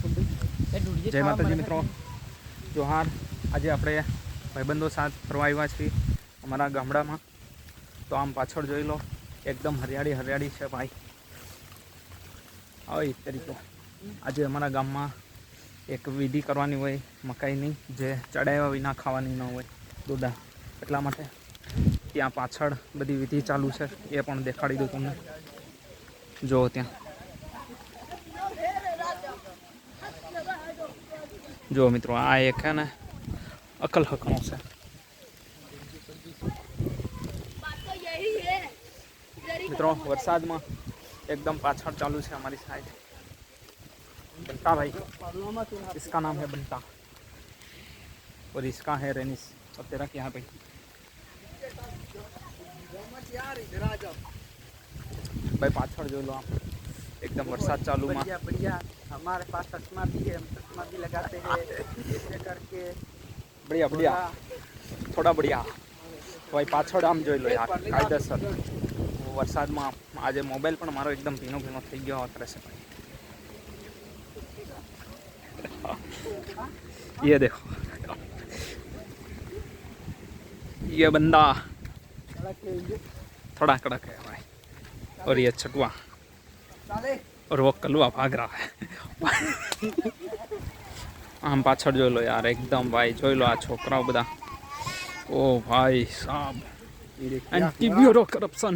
जय माताजी मित्रों, जोहार। आज આપણે ભાઈબંધો સાથ ફરવા આવ્યા છીએ અમારા ગામડામાં। તો આમ પાછળ જોઈ લો, એકદમ હરિયાળી હરિયાળી છે ભાઈ। આવી તરીકે આજે અમારા ગામમાં એક વિધિ કરવાની હોય મકાઈની, જે ચડાવ્યા વિના ખાવાની ન હોય દોડા, એટલા માટે ત્યાં પાછળ બધી વિધિ ચાલુ છે, એ પણ દેખાડી દઉં તમને। જો ત્યાં जो मित्रों आ एक है ने अकल हकणो से। मित्रों वरसाद में एकदम पाछड़ चालू है हमारी साइड। बंटा भाई, इसका नाम है बंटा और इसका है रेनिस। और तेरा क्या है भाई? भाई पाछड़ जो लो आप, एकदम वरसाद चालू में। बढ़िया बढ़िया। हमारे पास चश्मा भी है, हम चश्मा भी लगाते हैं ऐसे करके। बढ़िया बढ़िया, थोड़ा बढ़िया भाई। पाछड़ आम जो लो यार कायदेसर। वरसाद में आज मोबाइल पर मारो एकदम भीनो भीनो थी गयो करे से भाई। ये देखो, ये बंदा थोड़ा कड़क है भाई, और ये छटुआ, और वो कलुआ भाग रहा है। आम पाछड़ जो लो यार एकदम भाई, जो लो आ छोकराओ बदा। ओ भाई साहब, एंटी ब्यूरो करप्शन।